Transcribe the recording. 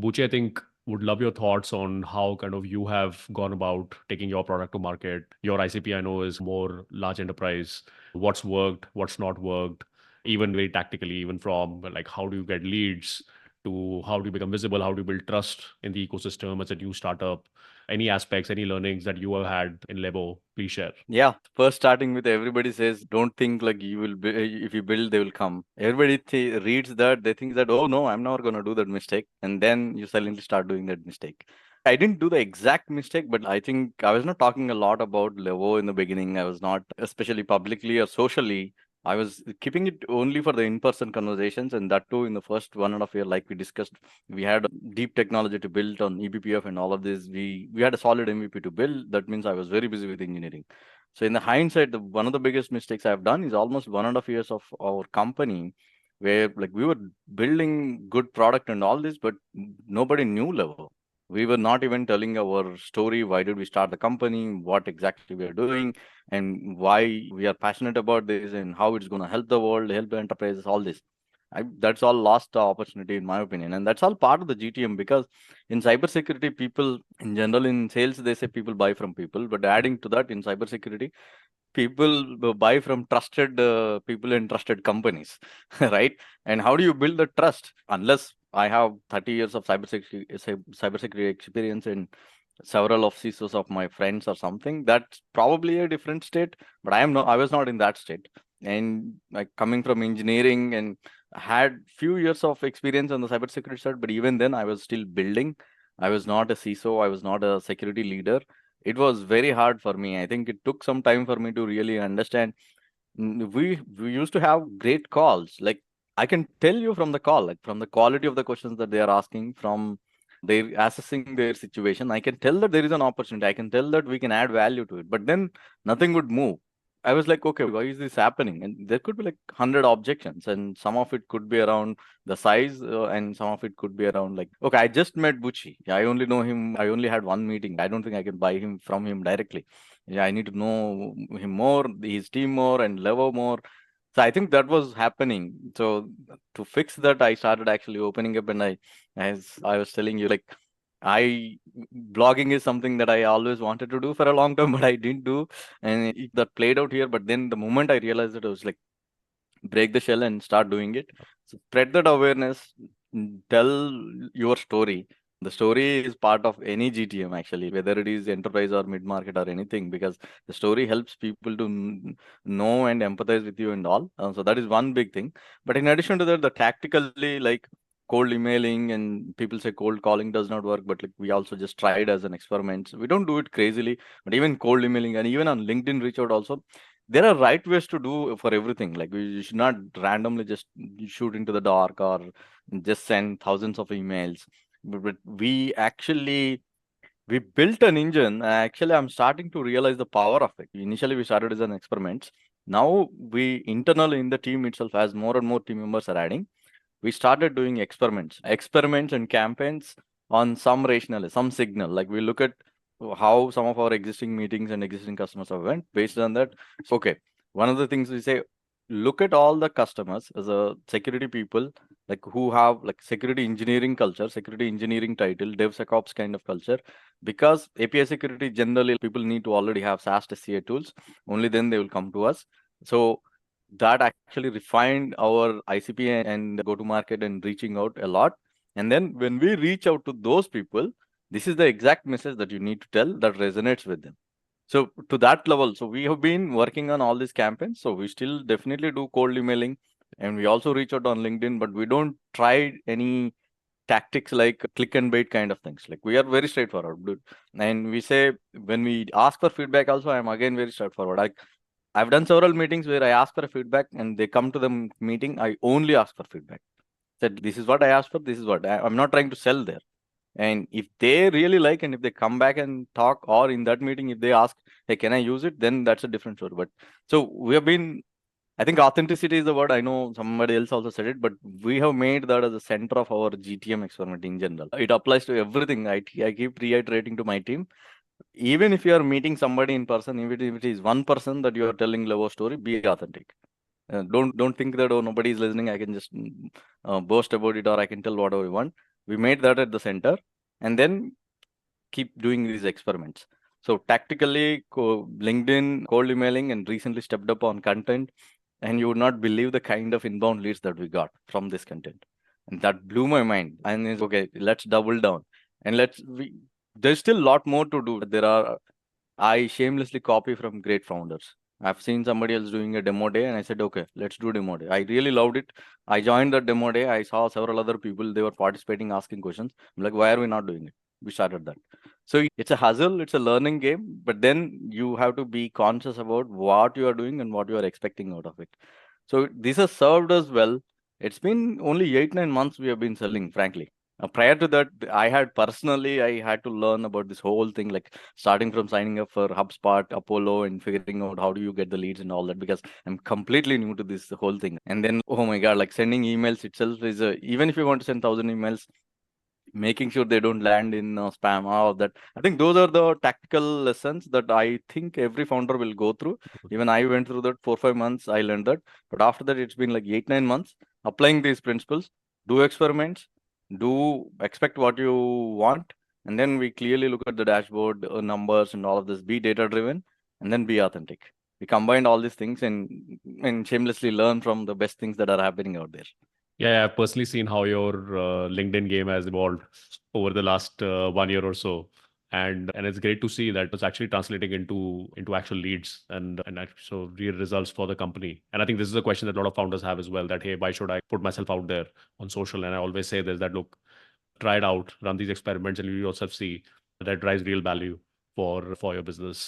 Buchi, I think would love your thoughts on how kind of you have gone about taking your product to market. Your ICP, I know, is more large enterprise. What's worked, what's not worked, even very tactically, even from like how do you get leads to how do you become visible, how do you build trust in the ecosystem as a new startup. Any aspects, any learnings that you have had in Levo, please share. Yeah, first starting with everybody says, don't think like you will be, if you build, they will come. Everybody reads that, they think that, oh no, I'm never going to do that mistake. And then you silently start doing that mistake. I didn't do the exact mistake, but I think I was not talking a lot about Levo in the beginning. I was not, especially publicly or socially. I was keeping it only for the in-person conversations, and that too in the first 1.5 year, like we discussed, we had deep technology to build on eBPF and all of this. We had a solid MVP to build. That means I was very busy with engineering. So in the hindsight, one of the biggest mistakes I've done is almost 1.5 years of our company, where like we were building good product and all this, but nobody knew Levo. We were not even telling our story. Why did we start the company? What exactly we are doing, and why we are passionate about this, and how it's going to help the world, help the enterprises, all this. That's all lost opportunity in my opinion, and that's all part of the GTM, because in cybersecurity, people in general, in sales, they say people buy from people, but adding to that, in cybersecurity, people buy from trusted people and trusted companies, right? And how do you build the trust? Unless I have 30 years of cybersecurity experience and several of CISOs of my friends or something, that's probably a different state. But I was not in that state. And like coming from engineering and had few years of experience on the cybersecurity side, but even then I was still building. I was not a CISO. I was not a security leader. It was very hard for me. I think it took some time for me to really understand. We used to have great calls. Like I can tell you from the call, like from the quality of the questions that they are asking, from they're assessing their situation, I can tell that there is an opportunity. I can tell that we can add value to it. But then nothing would move. I was like, okay, why is this happening? And there could be like 100 objections, and some of it could be around the size, and some of it could be around like, okay, I just met Buchi. I only know him. I only had one meeting. I don't think I can buy him from him directly. Yeah, I need to know him more, his team more, and Levo more. So I think that was happening. So to fix that, I started actually opening up, and as I was telling you, like I blogging is something that I always wanted to do for a long time, but I didn't do, and that played out here. But then the moment I realized it, I was like, break the shell and start doing it. So spread that awareness, tell your story. The story is part of any GTM actually, whether it is enterprise or mid market or anything, because the story helps people to know and empathize with you and all. So that is one big thing. But in addition to that, the tactically, like cold emailing, and people say cold calling does not work, but like we also just tried as an experiment. So we don't do it crazily, but even cold emailing and even on LinkedIn reach out also, there are right ways to do for everything. Like we should not randomly just shoot into the dark or just send thousands of emails. But we actually we built an engine. Actually, I'm starting to realize the power of it. Initially, we started as an experiment. Now we internally in the team itself, as more and more team members are adding, we started doing experiments and campaigns on some rationale, some signal. Like we look at how some of our existing meetings and existing customers have went. Based on that, okay, one of the things we say, look at all the customers as a security people, like who have like security engineering culture, security engineering title, DevSecOps kind of culture, because API security generally people need to already have SAST SCA tools. Only then they will come to us. So that actually refined our ICP and go to market and reaching out a lot. And then when we reach out to those people, this is the exact message that you need to tell that resonates with them. So to that level, so we have been working on all these campaigns. So we still definitely do cold emailing, and we also reach out on LinkedIn, but we don't try any tactics like click and bait kind of things. Like we are very straightforward, dude. And we say when we ask for feedback also, I'm again very straightforward. Like I've done several meetings where I ask for a feedback and they come to the meeting. I only ask for feedback. Said this is what I asked for. This is what I'm not trying to sell there. And if they really like, and if they come back and talk, or in that meeting, if they ask, hey, can I use it? Then that's a different story. But so we have been, I think authenticity is the word. I know somebody else also said it, but we have made that as the center of our GTM experiment in general. It applies to everything. I keep reiterating to my team, even if you are meeting somebody in person, if it is one person that you are telling Levo story, be authentic. Don't think that, oh, nobody is listening, I can just boast about it, or I can tell whatever I want. We made that at the center, and then keep doing these experiments. So tactically, LinkedIn, cold emailing, and recently stepped up on content. And you would not believe the kind of inbound leads that we got from this content. And that blew my mind. And it's okay, let's double down. And there's still a lot more to do. I shamelessly copy from great founders. I've seen somebody else doing a demo day and I said, okay, let's do demo day. I really loved it. I joined the demo day. I saw several other people, they were participating, asking questions. I'm like, why are we not doing it? We started that. So it's a hustle, it's a learning game, but then you have to be conscious about what you are doing and what you are expecting out of it. So this has served us well. It's been only 8, 9 months we have been selling, frankly. Prior to that, I had to learn about this whole thing, like starting from signing up for HubSpot, Apollo, and figuring out how do you get the leads and all that, because I'm completely new to this whole thing. And then, oh my God, like sending emails itself even if you want to send 1,000 emails, making sure they don't land in spam, all of that. I think those are the tactical lessons that I think every founder will go through. Even I went through that 4, 5 months, I learned that. But after that, it's been like 8, 9 months applying these principles, do experiments, do expect what you want. And then we clearly look at the dashboard, numbers, and all of this, be data driven, and then be authentic. We combined all these things and shamelessly learn from the best things that are happening out there. Yeah, I've personally seen how your LinkedIn game has evolved over the last 1 year or so, and it's great to see that it's actually translating into actual leads so real results for the company. And I think this is a question that a lot of founders have as well. That hey, why should I put myself out there on social? And I always say this, that look, try it out, run these experiments, and you yourself see that drives real value for your business.